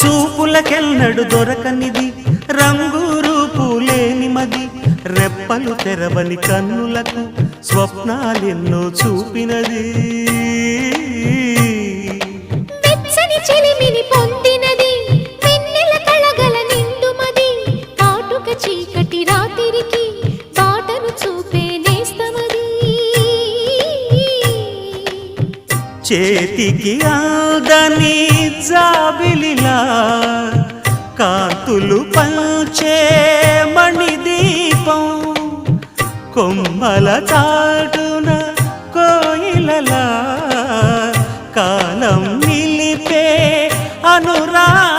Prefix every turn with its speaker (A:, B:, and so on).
A: చూపులకెన్నడు దొరకనిది రంగు రూపు లేని మది రెప్పలు తెరవని కన్నులకు స్వప్నాలెన్నో చూపినది
B: వెచ్చని చెలిమిని పొందినది వెన్నెల కళగల నిండుమది కాటుక చీకటి రాత్రికి బాటను చూపే నేస్తమది
A: చేతికి అందని జాబిలిలా కాంతులు పంచే మణిదీపం కొమ్మల చాటున కోయిలలా కాలం నిలిపే అనురాగం